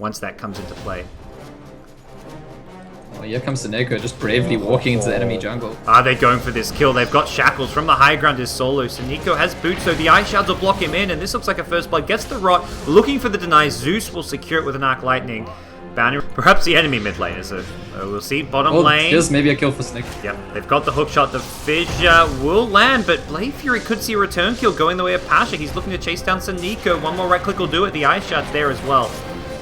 once that comes into play. Well, here comes Seneko just bravely walking into the enemy jungle. Are they going for this kill? They've got shackles from the high ground is solo. Seneko has boots, so the ice shards will block him in, and this looks like a first blood. Gets the rot, looking for the deny. Zeus will secure it with an arc lightning. Bounty, perhaps the enemy mid lane is we'll see. Bottom lane. Here's maybe a kill for Seneko. Yep, they've got the hook shot. The fissure will land, but Blade Fury could see a return kill going the way of Pasha. He's looking to chase down Seneko. One more right click will do it. The ice shard's there as well,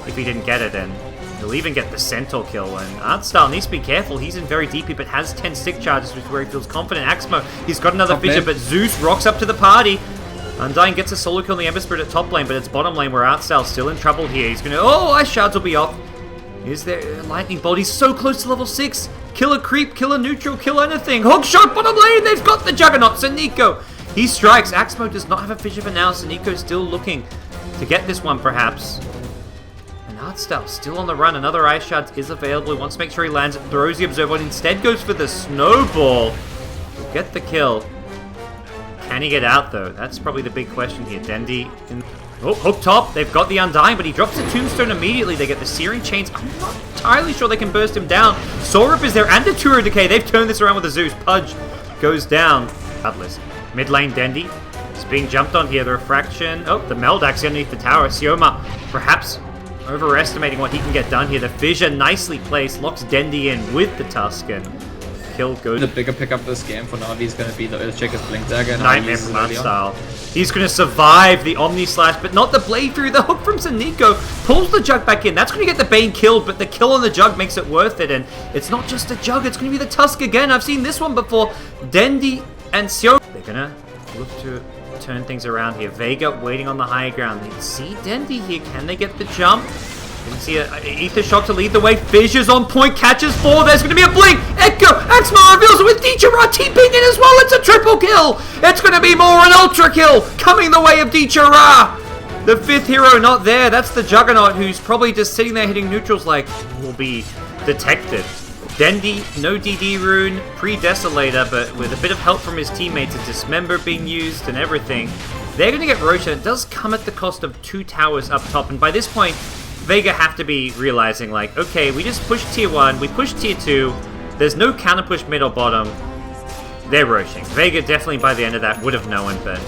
if he didn't get it, and he'll even get the Centaur kill. And Artstyle needs to be careful. He's in very deep, but has 10 stick charges, which is where he feels confident. Axmo, he's got another fissure, but Zeus rocks up to the party. Undying gets a solo kill on the Ember Spirit at top lane, but it's bottom lane where Artstyle's still in trouble here. He's gonna, oh, ice shards will be off. Is there a lightning bolt? He's so close to level 6. Kill a creep, kill a neutral, kill anything. Hook shot, bottom lane, they've got the Juggernaut. Seneko, he strikes. Axmo does not have a fissure for now. Seneko's still looking to get this one, perhaps. Artstyle still on the run. Another ice shard is available. He wants to make sure he lands it. Throws the observer. Instead goes for the snowball. He'll get the kill. Can he get out though? That's probably the big question here. Dendi. Oh, hook top. They've got the Undying, but he drops the tombstone immediately. They get the Searing Chains. I'm not entirely sure they can burst him down. Sorup is there and a Turo Decay. They've turned this around with the Zeus. Pudge goes down. Atlas. Mid lane Dendi. It's being jumped on here. The Refraction. Oh, the Meldax underneath the tower. Sioma perhaps overestimating what he can get done here. The fissure nicely placed. Locks Dendi in with the Tuscan. Kill goes. The bigger pickup this game for Na'Vi is going to be the Earthshaker's Blink Dagger. Nightmare from Artstyle. He's going to survive the Omni Slash, but not the Blade Fury. The hook from Seneko pulls the Jug back in. That's going to get the Bane killed, but the kill on the Jug makes it worth it. And it's not just a Jug, it's going to be the Tusk again. I've seen this one before. Dendi and Sio. They're going to look to turn things around here. Vega waiting on the high ground. They see Dendi here. Can they get the jump? You can see an Ether Shock to lead the way. Fissures on point, catches 4. There's going to be a blink. Echo, Axmo reveals it with Dichara TPing in as well. It's a triple kill. It's going to be more an ultra kill coming the way of Dichara. The 5th hero not there. That's the Juggernaut, who's probably just sitting there hitting neutrals like will be detected. Dendi, no DD rune, pre-Desolator, but with a bit of help from his teammates, a Dismember being used and everything. They're going to get Roshan. It does come at the cost of 2 towers up top, and by this point, Vega have to be realizing, like, okay, we just pushed tier 1, we pushed tier 2, there's no counter push mid or bottom. They're rushing. Vega definitely by the end of that would have known, but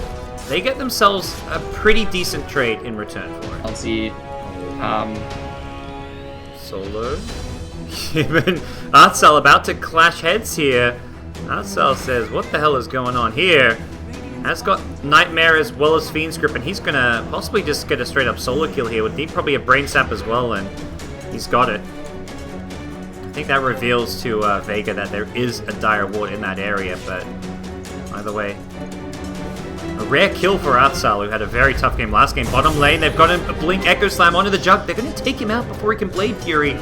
they get themselves a pretty decent trade in return for it. I'll see. Solo. Even Artstyle about to clash heads here. Artstyle says, what the hell is going on here? Has got Nightmare as well as Fiend's Grip, and he's gonna possibly just get a straight up solo kill here. Would need probably a Brain Sap as well, and he's got it. I think that reveals to Vega that there is a Dire Ward in that area, but either way. A rare kill for Artstyle, who had a very tough game last game. Bottom lane, they've got him a Blink Echo Slam onto the Jug. They're gonna take him out before he can Blade Fury.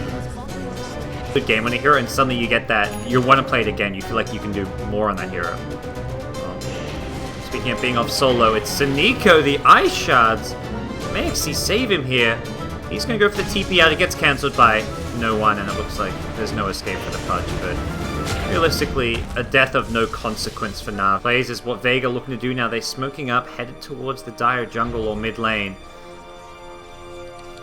Good game when a hero, and suddenly you get that, you want to play it again. You feel like you can do more on that hero. Speaking of being off solo, it's Seneko, the Ice Shards. May actually save him here. He's going to go for the TP out. It gets cancelled by no one, and it looks like there's no escape for the Pudge. But realistically, a death of no consequence for now. Plays is what Vega looking to do now. They're smoking up, headed towards the Dire jungle or mid lane.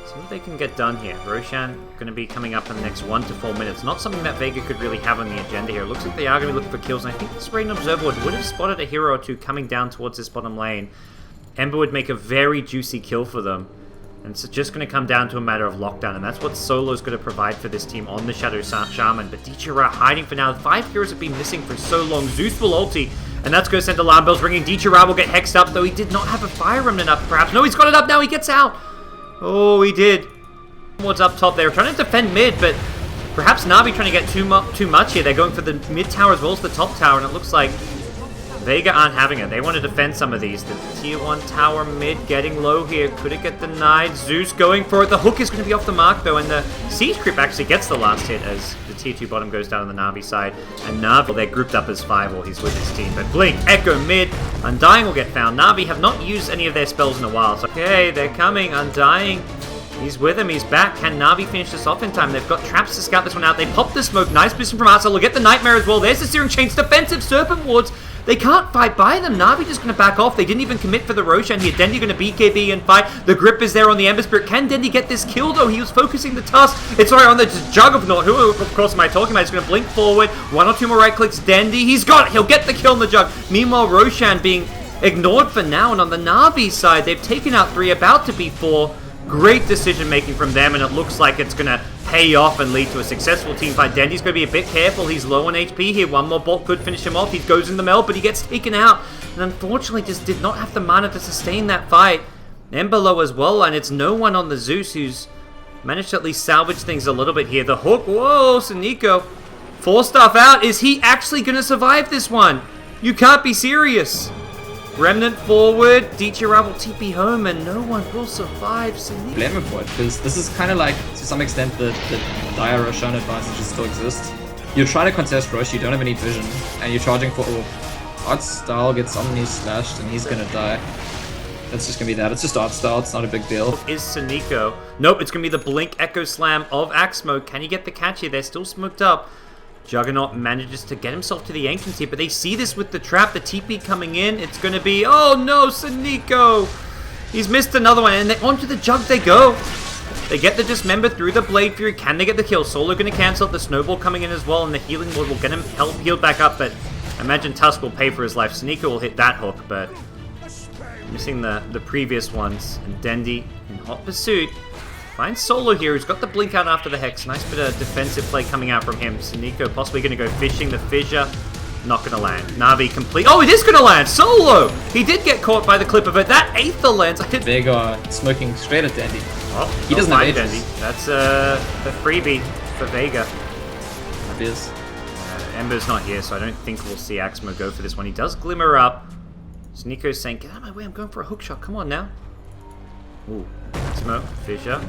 See what they can get done here. Roshan going to be coming up in the next 1 to 4 minutes. Not something that Vega could really have on the agenda here. It looks like they are going to be looking for kills, and I think this Raiden Observer would have spotted a hero or 2 coming down towards this bottom lane. Ember would make a very juicy kill for them. And it's just going to come down to a matter of lockdown, and that's what Solo's going to provide for this team on the Shadow Shaman. But Dichara hiding for now. 5 heroes have been missing for so long. Zeus will ulti, and that's going to send alarm bells ringing. Dichara will get hexed up, though he did not have a Fire Remnant up, perhaps. No, he's got it up now. He gets out. Oh, he did. What's up top? They were trying to defend mid, but perhaps Na'Vi trying to get too much here. They're going for the mid tower as well as the top tower, and it looks like Vega aren't having it. They want to defend some of these. The tier 1 tower mid getting low here. Could it get denied? Zeus going for it. The hook is going to be off the mark, though, and the Siege Creep actually gets the last hit as the tier 2 bottom goes down on the Na'Vi side. And Na'Vi, they're grouped up as 5 while he's with his team. But Blink, Echo mid, Undying will get found. Na'Vi have not used any of their spells in a while. So, okay, they're coming. Undying. He's with him, he's back. Can Na'Vi finish this off in time? They've got traps to scout this one out. They pop the smoke. Nice position from Artstyle. We'll get the Nightmare as well. There's the Searing Chains. Defensive Serpent Wards. They can't fight by them. Na'Vi just going to back off. They didn't even commit for the Roshan here. Dendy going to BKB and fight. The grip is there on the Ember Spirit. Can Dendy get this kill, though? He was focusing the Tusk. It's sorry, on the Juggernaut. Who, of course, am I talking about? He's going to blink forward. 1 or 2 more right clicks. Dendy. He's got it. He'll get the kill on the Jug. Meanwhile, Roshan being ignored for now. And on the Na'Vi side, they've taken out 3, about to be 4. Great decision making from them, and it looks like it's going to pay off and lead to a successful team fight. Dendy's going to be a bit careful. He's low on HP here. One more bolt could finish him off. He goes in the meld, but he gets taken out. And unfortunately, just did not have the mana to sustain that fight. Ember low as well, and it's no one on the Zeus who's managed to at least salvage things a little bit here. The hook, whoa, Saniko. 4-staff out. Is he actually going to survive this one? You can't be serious. Remnant forward, Dichira will TP home, and no one will survive. Blame him for it, because this is kind of like, to some extent, the dire Roshan advantages still exist. You're trying to contest Rosh, you don't have any vision, and you're charging for Art Style gets Omni slashed, and he's gonna die. That's just gonna be that. It's just Art Style, it's not a big deal. Is Saniko. Nope, it's gonna be the Blink Echo Slam of Axmo. Can he get the catch here? They're still smoked up. Juggernaut manages to get himself to the entrance here, but they see this with the trap, the TP coming in. It's going to be, oh no, Saniko! He's missed another one, and onto the Jug they go. They get the Dismember through the Blade Fury. Can they get the kill? Solo going to cancel it. The Snowball coming in as well, and the Healing Ward will get him healed back up, but I imagine Tusk will pay for his life. Saniko will hit that hook, but missing the previous ones. And Dendy in hot pursuit. Finds Solo here, who's got the blink out after the Hex. Nice bit of defensive play coming out from him. Saniko possibly going to go fishing. The fissure, not going to land. Na'Vi complete. Oh, it is going to land! Solo! He did get caught by the clip of it. That Aether lens. Vega smoking straight at Dendy. Oh, he doesn't have Dendy. That's the freebie for Vega. It is. Ember's not here, so I don't think we'll see Axmo go for this one. He does glimmer up. Saniko's saying, get out of my way, I'm going for a hook shot. Come on now. Ooh, Axmo, fissure.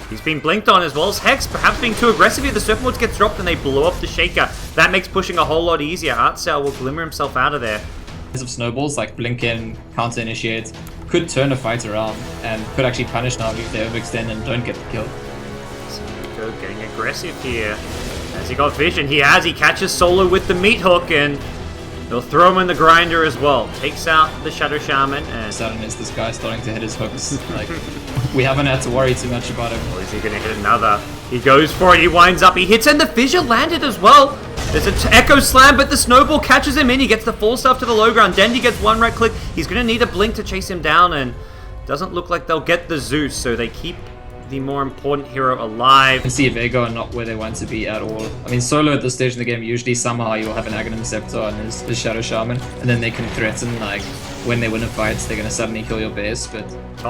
He's been blinked on as well as Hex, perhaps being too aggressive here. The Surfboards gets dropped and they blow up the Shaker. That makes pushing a whole lot easier. Artcell will glimmer himself out of there. Of snowballs, like blink in, counter initiate, could turn a fight around and could actually punish Na'Vi if they overextend and don't get the kill. Saniko getting aggressive here. Has he got vision? He has. He catches Solo with the meat hook and he'll throw him in the grinder as well. Takes out the Shadow Shaman and... Sudden is this guy starting to hit his hooks. Like, we haven't had to worry too much about him. Or is he going to hit another? He goes for it. He winds up. He hits and the fissure landed as well. There's an Echo Slam, but the Snowball catches him in. He gets the full stuff to the low ground. Dendy gets one right click. He's going to need a blink to chase him down, and doesn't look like they'll get the Zeus, so they keep the more important hero alive. You can see Vega are not where they want to be at all. I mean, Solo at this stage in the game, usually somehow you'll have an Aghanim Scepter and his Shadow Shaman, and then they can threaten, like, when they win a fight, they're going to suddenly kill your base, but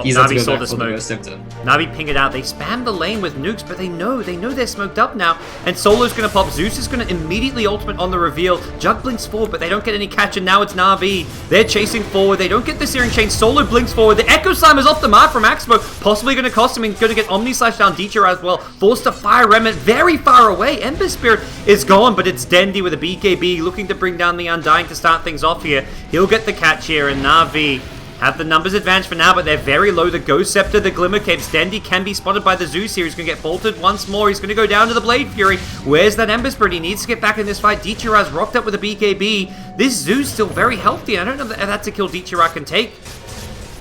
he's had to go back for the Ghost Scepter. Na'Vi ping it out. They spam the lane with nukes, but they know they're smoked up now, and Solo's going to pop. Zeus is going to immediately ultimate on the reveal. Jug blinks forward, but they don't get any catch, and now it's Na'Vi. They're chasing forward. They don't get the Searing Chain. Solo blinks forward. The Echo Slam is off the mark from Axmo, possibly going to cost him, and going to get Omni Slash down Dichira as well. Forced to fire Remnant very far away. Ember Spirit is gone, but it's Dendy with a BKB looking to bring down the Undying to start things off here. He'll get the catch here, and Na'Vi have the numbers advantage for now, but they're very low. The Ghost Scepter, the Glimmer Capes. Dendy can be spotted by the Zeus here. He's going to get bolted once more. He's going to go down to the Blade Fury. Where's that Ember Spirit? He needs to get back in this fight. Dichira's rocked up with a BKB. This Zeus still very healthy. I don't know if that's a kill Dichira can take.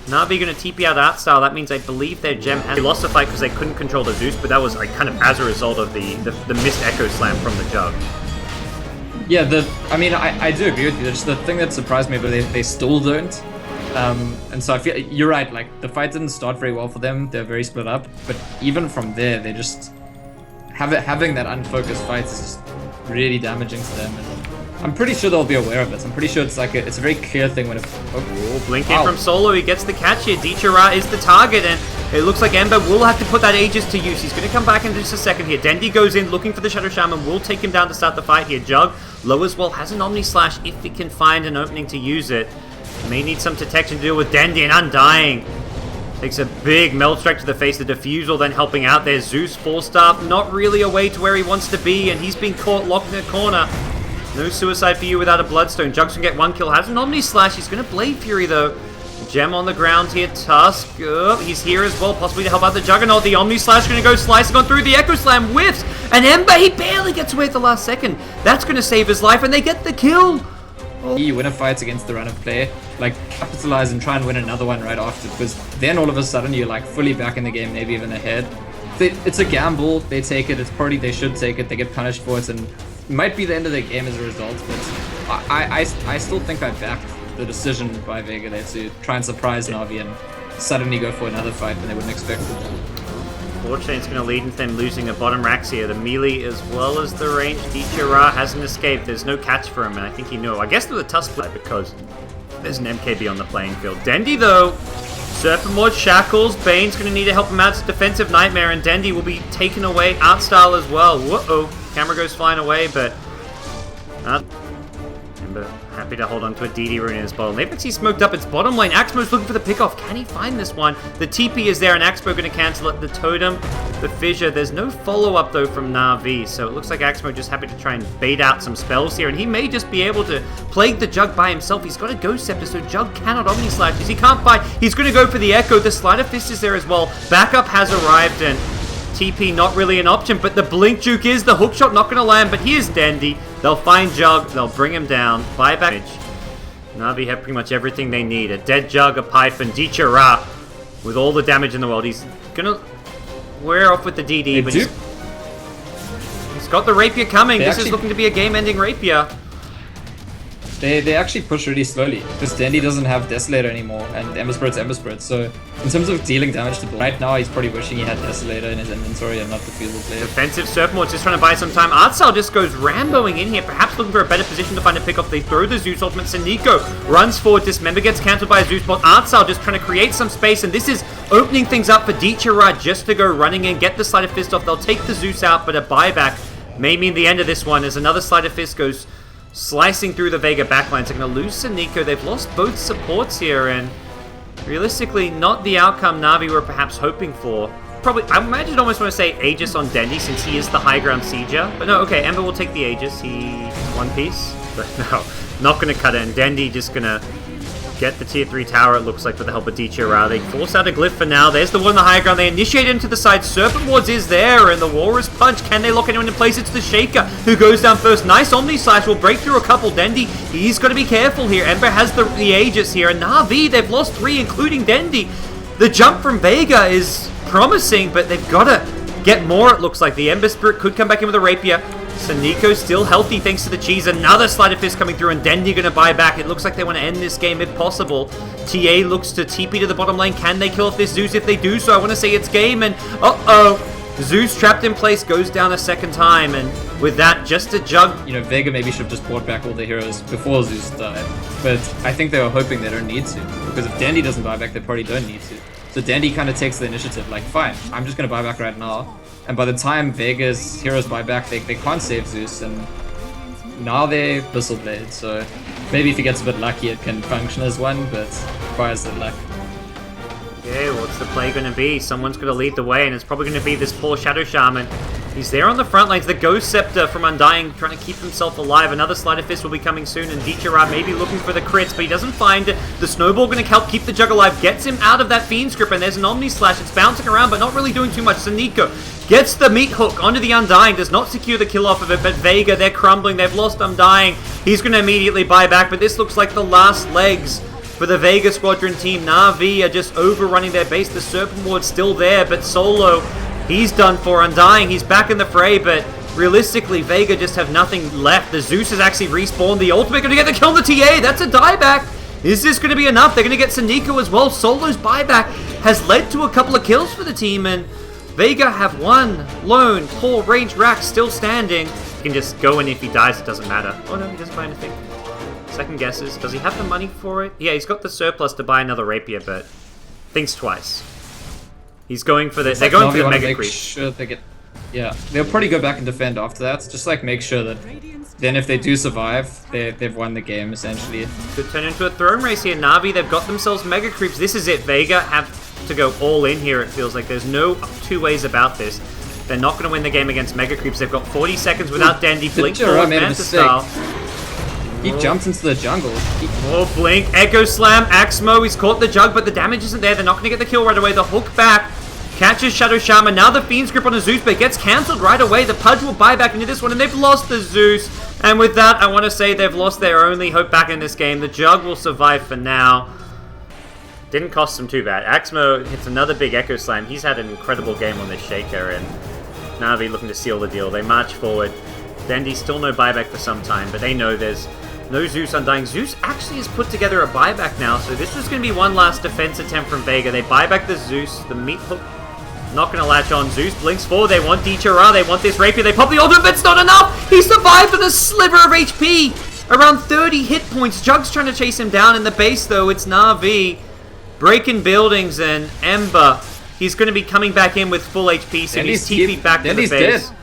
Na'Vi going to TP out Art Style. That means I believe their gem has... They lost the fight because they couldn't control the Zeus, but that was like kind of as a result of the missed Echo Slam from the Jug. Yeah, I mean, I do agree with you. Just the thing that surprised me, but they still don't. And so I feel you're right. Like the fight didn't start very well for them. They're very split up. But even from there, they just having that unfocused fight is just really damaging to them. And I'm pretty sure they'll be aware of it. I'm pretty sure it's like it's a very clear thing when it. Oh, blink in from Solo. He gets the catch here. Dichira is the target, and it looks like Ember will have to put that Aegis to use. He's going to come back in just a second here. Dendy goes in looking for the Shadow Shaman. Will take him down to start the fight here. Jug low as well. Has an Omni Slash if he can find an opening to use it. May need some detection to deal with Dendy, and Undying takes a big meld strike to the face. The Diffusal then helping out there. Zeus 4-star, not really away to where he wants to be, and he's been caught locked in a corner. No suicide for you without a Bloodstone. Jug's gonna get one kill. Has an Omni Slash. He's gonna Blade Fury though. Gem on the ground here. Tusk. He's here as well, possibly to help out the Juggernaut. The Omni Slash gonna go slicing on through. The Echo Slam whiffs. And Ember, he barely gets away at the last second. That's gonna save his life, and they get the kill. You win a fight against the run of play, like capitalize and try and win another one right after, because then all of a sudden you're like fully back in the game, maybe even ahead. It's a gamble, they take it, it's probably they should take it, they get punished for it, and it might be the end of the game as a result, but I still think I backed the decision by Vega there to try and surprise Na'Vi and suddenly go for another fight when they wouldn't expect it. Fortunately, it's going to lead into them losing a bottom racks here. The melee as well as the range. Dota-chu hasn't escaped. There's no catch for him, and I think he knew. I guess there was a tough split because there's an MKB on the playing field. Dendi, though, Serpent Lord shackles. Bane's going to need to help him out. It's a defensive nightmare, and Dendi will be taken away. Art style as well. Whoa-oh. Camera goes flying away, but... Ember happy to hold on to a DD rune in his bottom. They've actually smoked up its bottom lane. Axmo's looking for the pickoff. Can he find this one? The TP is there, and Axmo going to cancel it. The totem, the fissure. There's no follow-up, though, from Na'Vi, so it looks like Axmo just happy to try and bait out some spells here, and he may just be able to plague the Jug by himself. He's got a Ghost Scepter, so Jug cannot Omni-Slash. He can't fight. He's going to go for the Echo. The Sleight of Fist is there as well. Backup has arrived, and TP not really an option, but the Blink Juke is. The hookshot not going to land, but here's Dendi. They'll find Jug, they'll bring him down. Buyback. Na'Vi have pretty much everything they need. A dead Jug, a pipe, and Dota-chu with all the damage in the world. He's going to wear off with the DD, but he's got the Rapier coming. This is looking to be a game-ending Rapier. They actually push really slowly, because Dendi doesn't have Desolator anymore, and Ember Spirit, so in terms of dealing damage to Bull, right now he's probably wishing he had Desolator in his inventory and not the Fusel Blade. Defensive Serpent Lord just trying to buy some time. Artstyle just goes Ramboing in here, perhaps looking for a better position to find a pickoff. They throw the Zeus ultimate. Saniko runs forward, Dismember gets cancelled by a Zeus bot. Artstyle just trying to create some space, and this is opening things up for Dota-chu just to go running in, get the Sleight of Fist off. They'll take the Zeus out, but a buyback may mean the end of this one as another Sleight of Fist goes slicing through the Vega backline. They're going to lose Saniko. They've lost both supports here, and realistically, not the outcome Na'Vi were perhaps hoping for. Probably, I imagine I'd almost want to say Aegis on Dendi since he is the high ground sieger. But no, okay, Ember will take the Aegis. He's one piece. But no, not going to cut it. And Dendi just going to get the tier 3 tower, it looks like, with the help of Dota-chu. They force out a glyph for now. There's the one on the high ground. They initiate into the side. Serpent Wards is there, and the Walrus Punch. Can they lock anyone in place? It's the Shaker who goes down first. Nice Omni-Slash will break through a couple. Dendi, he's got to be careful here. Ember has the Aegis here, and Na'Vi, they've lost 3, including Dendi. The jump from Vega is promising, but they've got to get more, it looks like. The Ember Spirit could come back in with a Rapier. Saniko's still healthy thanks to the cheese. Another Sleight of Fist coming through, and Dendi going to buy back. It looks like they want to end this game if possible. TA looks to TP to the bottom lane. Can they kill off this Zeus? If they do so, I want to say it's game, and Zeus trapped in place goes down a second time, and with that, just a Jug. You know, Vega maybe should have just brought back all the heroes before Zeus died, but I think they were hoping they don't need to, because if Dendi doesn't buy back, they probably don't need to. So Dendi kind of takes the initiative, like, fine, I'm just going to buy back right now. And by the time Vega's heroes buy back, they can't save Zeus, and now they're Abyssal Blade, so maybe if he gets a bit lucky it can function as one, but requires the luck. Okay, what's the play going to be? Someone's going to lead the way, and it's probably going to be this poor Shadow Shaman. He's there on the front lines. The Ghost Scepter from Undying trying to keep himself alive. Another Sleight of Fist will be coming soon, and Dota-chu may be looking for the crits, but he doesn't find it. The Snowball going to help keep the Jug alive, gets him out of that Fiend's grip, and there's an Omni-Slash. It's bouncing around, but not really doing too much. Saniko gets the meat hook onto the Undying, does not secure the kill off of it, but Vega, they're crumbling. They've lost Undying. He's going to immediately buy back, but this looks like the last legs for the Vega Squadron team. Na'Vi are just overrunning their base. The Serpent Ward's still there, but Solo, he's done for. Undying, he's back in the fray, but realistically, Vega just have nothing left. The Zeus has actually respawned. The ultimate going to get the kill on the TA. That's a dieback. Is this going to be enough? They're going to get Saniko as well. Solo's buyback has led to a couple of kills for the team, and Vega have one lone poor range rack still standing. He can just go in. If he dies, it doesn't matter. Oh no, he doesn't buy anything. Second guesses. Does he have the money for it? Yeah, he's got the surplus to buy another Rapier, but thinks twice. He's going for the... They're going for the Mega Creep. Sure they get, yeah, they'll probably go back and defend after that. Just like make sure that then if they do survive, they've won the game essentially. Could turn into a throne race here. Na'Vi, they've got themselves Mega Creeps. This is it. Vega have to go all in here, it feels like. There's no two ways about this. They're not going to win the game against Mega Creeps. They've got 40 seconds without Dendi. Blink forward, Manta style. He jumps into the jungle. Oh, Blink. Echo Slam. Axmo. He's caught the Jug, but the damage isn't there. They're not going to get the kill right away. The hook back. Catches Shadow Shaman. Now the Fiend's Grip on the Zeus, but it gets cancelled right away. The Pudge will buy back into this one, and they've lost the Zeus. And with that, I want to say they've lost their only hope back in this game. The Jug will survive for now. Didn't cost them too bad. Axmo hits another big Echo Slam. He's had an incredible game on this Shaker, and Na'Vi looking to seal the deal. They march forward. Dendi still no buyback for some time, but they know there's no Zeus Undying. Zeus actually has put together a buyback now, so this was going to be one last defense attempt from Vega. They buy back the Zeus. The meat hook not going to latch on. Zeus blinks forward. They want Dota-chu. They want this Rapier. They pop the ultimate, but it's not enough. He survived with a sliver of HP. Around 30 hit points. Jug's trying to chase him down in the base, though. It's Na'Vi breaking buildings, and Ember. He's going to be coming back in with full HP, so he's TP'd back to the base. Dead.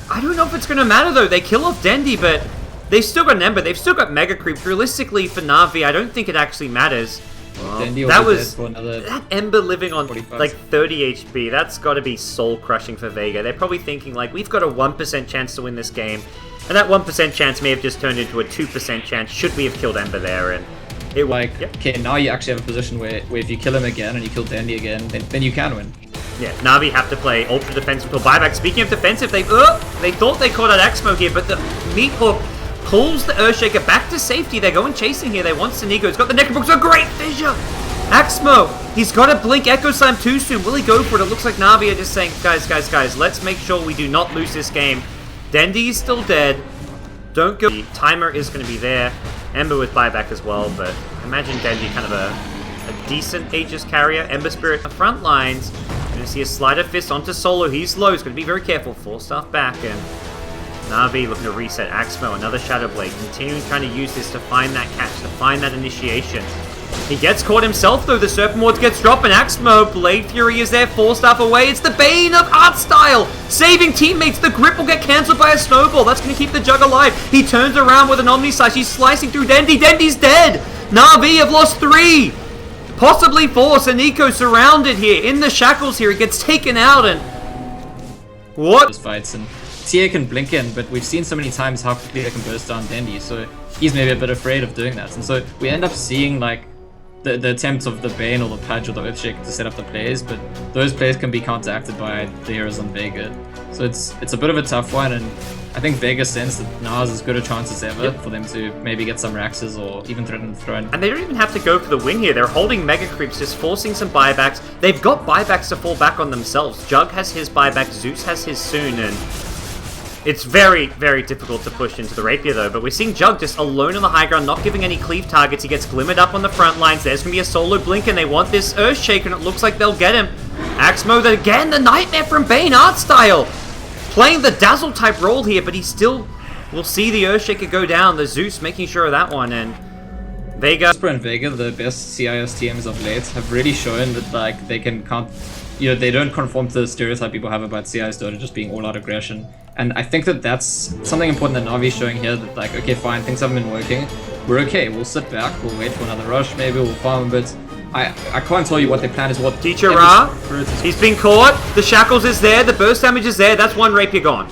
I don't know if it's going to matter, though. They kill off Dendi, but they've still got an Ember. They've still got Mega Creeps. Realistically, for Na'Vi, I don't think it actually matters. That was that Ember living on like 30 HP. That's got to be soul crushing for Vega. They're probably thinking like, we've got a 1% chance to win this game, and that 1% chance may have just turned into a 2% chance should we have killed Ember there. And it like okay, now you actually have a position where if you kill him again and you kill Dendi again, then you can win. Yeah, Na'Vi have to play ultra defensive until buyback. Speaking of defensive, they thought they caught out Axmo here, but the meat hook pulls the Earthshaker back to safety. They're going chasing here. They want Sunico. He's got the Necrobooks. A great fissure. Axmo, he's got to blink Echo Slam too soon. Will he go for it? It looks like Na'Vi are just saying, guys, let's make sure we do not lose this game. Dendi is still dead. Don't go. The timer is going to be there. Ember with buyback as well, but imagine Dendi kind of a decent Aegis carrier. Ember Spirit on the front lines. You're going to see a Slider Fist onto Solo. He's low. He's going to be very careful. 4-staff back, and Na'Vi looking to reset. Axmo, another Shadow Blade, continuing trying to use this to find that catch, to find that initiation. He gets caught himself, though. The Serpent Wards gets dropped, and Axmo, Blade Fury is there, 4-staff away. It's the Bane of Artstyle, saving teammates. The grip will get cancelled by a Snowball. That's going to keep the Jug alive. He turns around with an Omni Slash. He's slicing through Dendi. Dendi's dead. Na'Vi have lost 3, possibly 4. Sunico surrounded here, in the shackles here. He gets taken out, and what? Those fights, and TA can blink in, but we've seen so many times how quickly they can burst down Dendi, so he's maybe a bit afraid of doing that. And so we end up seeing like the attempts of the Bane or the Pudge or the Earthshaker to set up the plays, but those plays can be counteracted by the heroes on Vega. So it's a bit of a tough one, and I think Vega sense that now is as good a chance as ever for them to maybe get some Raxes or even threaten the throne. And they don't even have to go for the win here. They're holding Mega Creeps, just forcing some buybacks. They've got buybacks to fall back on themselves. Jug has his buyback, Zeus has his soon, and it's very, very difficult to push into the Rapier, though. But we're seeing Jug just alone on the high ground, not giving any cleave targets. He gets glimmered up on the front lines. There's going to be a solo blink, and they want this Earthshaker, and it looks like they'll get him. Axmo, again, the Nightmare from Bane Artstyle, playing the Dazzle type role here, but he still will see the Earthshaker go down. The Zeus making sure of that one, and Vega. Jasper and Vega, the best CIS TMs of late, have really shown that like they can they don't conform to the stereotype people have about CIS Dota just being all-out aggression. And I think that that's something important that Na'Vi's showing here, that like, okay, fine, things haven't been working. We're okay, we'll sit back, we'll wait for another rush, maybe we'll farm a bit. I can't tell you what their plan is, what... Teacher Ra, he's been caught, the Shackles is there, the burst damage is there, that's one Rapier gone.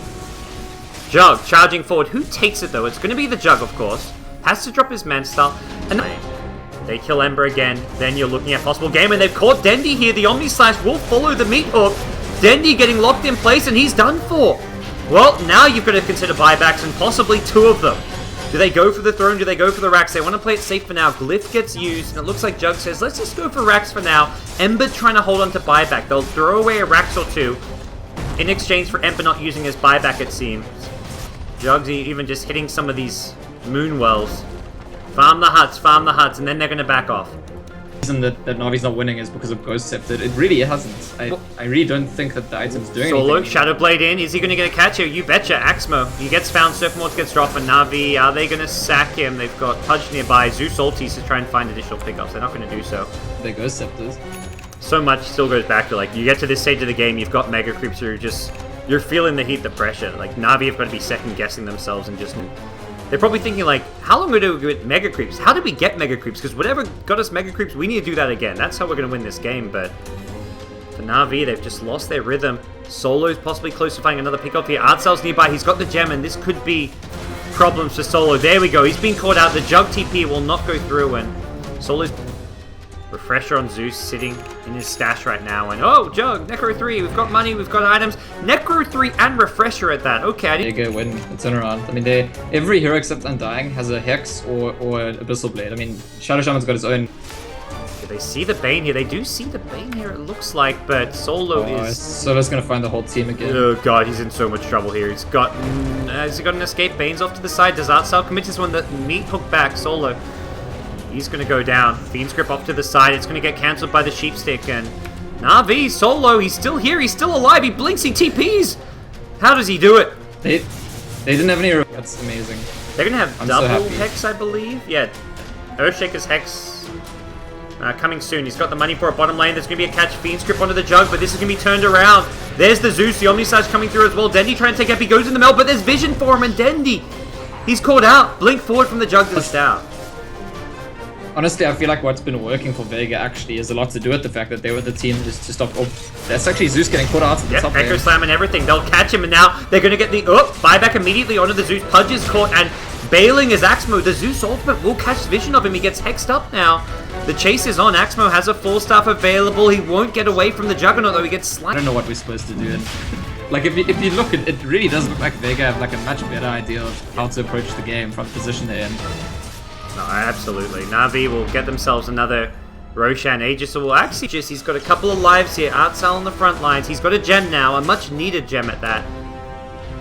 Jug, charging forward. Who takes it, though? It's going to be the Jug, of course. Has to drop his Man-Style. And they kill Ember again. Then you're looking at possible game, and they've caught Dendi here. The Omni Slash will follow the Meat Hook. Dendi getting locked in place, and he's done for. Well, now you've got to consider buybacks, and possibly 2 of them. Do they go for the throne? Do they go for the Rax? They want to play it safe for now. Glyph gets used, and it looks like Jug says, let's just go for Rax for now. Ember trying to hold on to buyback. They'll throw away a Rax or 2 in exchange for Ember not using his buyback, it seems. Jug's even just hitting some of these moon wells. Farm the huts, and then they're going to back off. The reason that Na'Vi's not winning is because of Ghost Scepter. It really hasn't. I really don't think that the item's doing Solo, anything. Shadow Blade in. Is he going to get a catch here? You betcha. Axmo. He gets found. Surfmort gets dropped. And Na'Vi, are they going to sack him? They've got Pudge nearby. Zeus ultis to try and find additional pickups. They're not going to do so. They're Ghost Scepters. So much still goes back to, like, you get to this stage of the game, you've got Mega Creeps who are just... You're feeling the heat, the pressure. Like, Na'Vi have got to be second-guessing themselves and just... They're probably thinking, like, how long ago did we get Mega Creeps? How did we get Mega Creeps? Because whatever got us Mega Creeps, we need to do that again. That's how we're going to win this game, but... For Na'Vi, they've just lost their rhythm. Solo's possibly close to finding another pick-up here. Artstyle's nearby. He's got the gem, and this could be problems for Solo. There we go. He's been caught out. The Jug TP will not go through, and Solo's... Refresher on Zeus, sitting in his stash right now. And oh, Jug, Necro 3, we've got money, we've got items. Necro 3 and Refresher at that. Okay, I didn't... They go win the turnaround. I mean, every hero except Undying has a Hex or an Abyssal Blade. I mean, Shadow Shaman's got his own. Yeah, they see the Bane here. They do see the Bane here, it looks like, but Solo is... Solo's gonna find the whole team again. Oh god, he's in so much trouble here. He's got... has he got an escape? Bane's off to the side. Does Artsal commit this one? The meat hook back. Solo. He's going to go down. Fiend's Grip off to the side. It's going to get cancelled by the Sheepstick. And Na'Vi, Solo, he's still here. He's still alive. He blinks. He TPs. How does he do it? They didn't have any... That's amazing. They're going to have I'm double so Hex, I believe. Yeah. Earthshaker's Hex coming soon. He's got the money for a bottom lane. There's going to be a catch. Fiend's Grip onto the Jug, but this is going to be turned around. There's the Zeus. The Omnisage coming through as well. Dendy trying to take up. He goes in the middle, but there's vision for him. And Dendy, he's caught out. Blink forward from the Jug to the Stout. Honestly, I feel like what's been working for Vega actually is a lot to do with the fact that they were the team just to stop. Oh, that's actually Zeus getting caught out at the top. Echo Slam and everything. They'll catch him, and now they're going to get the buyback immediately onto the Zeus. Pudge is caught and bailing his Axmo. The Zeus ultimate will catch vision of him. He gets hexed up now. The chase is on. Axmo has a full staff available. He won't get away from the Juggernaut, though. He gets slammed. I don't know what we're supposed to do. And like if you look at it, really does look like Vega have like a much better idea of how to approach the game from the position they're in. No, absolutely. Na'Vi will get themselves another Roshan. Aegis will actually just... He's got a couple of lives here. Artsal on the front lines. He's got a gem now. A much-needed gem at that.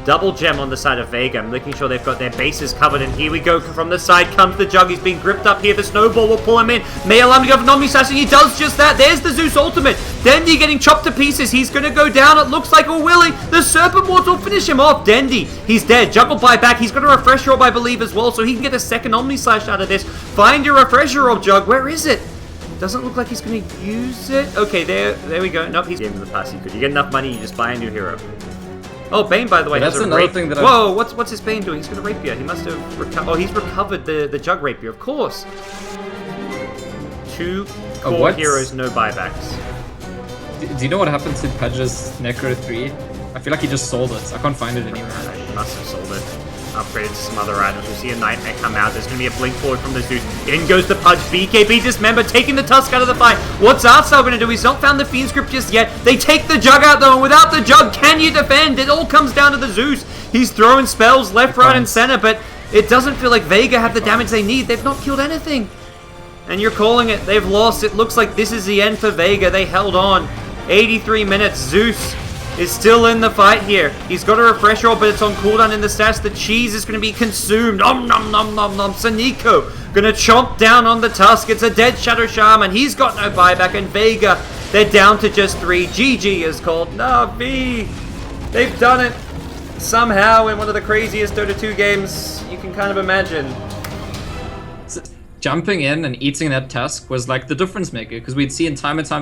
Double gem on the side of Vega. I'm making sure they've got their bases covered. And here we go. From the side comes the Jug. He's being gripped up here. The Snowball will pull him in. May allow him to go for Omnisage. He does just that. There's the Zeus ultimate. Dendy getting chopped to pieces. He's going to go down. It looks like, or will he? The Serpent Wards will finish him off. Dendy, he's dead. Jug will buy back. He's got a Refresher Orb, I believe, as well. So he can get a second Omnislash out of this. Find your Refresher Orb, Jug. Where is it? Doesn't look like he's going to use it. Okay, there we go. Nope, he's game in the past. You get enough money, you just buy a new hero. Oh, Bane, by the way, that's has a another rape. thing that Whoa, what's his Bane doing? He's got a rapier. He must have recovered. Oh, he's recovered the Jug rapier, of course. Two core heroes, no buybacks. Do you know what happened to Pudge's Necro 3? I feel like he just sold it. I can't find it anywhere. He must have sold it. Upgraded to some other items. We'll see a Nightmare come out. There's going to be a blink forward from the Zeus. In goes the Pudge. BKB dismembered, taking the Tusk out of the fight. What's Artsal going to do? He's not found the Fiend's Grip just yet. They take the Jug out though, and without the Jug, can you defend? It all comes down to the Zeus. He's throwing spells left, right, and center, but it doesn't feel like Vega have the damage they need. They've not killed anything. And you're calling it. They've lost. It looks like this is the end for Vega. They held on. 83 minutes. Zeus is still in the fight here. He's got a Refresher Orb, but it's on cooldown in the stats. The cheese is going to be consumed. Nom nom nom nom nom. Saniko going to chomp down on the Tusk. It's a dead Shadow Shaman. He's got no buyback. And Vega, they're down to just 3. GG is called. Na'Vi. They've done it somehow in one of the craziest Dota-chu games you can kind of imagine. Jumping in and eating that Tusk was like the difference maker, because we'd seen time and time again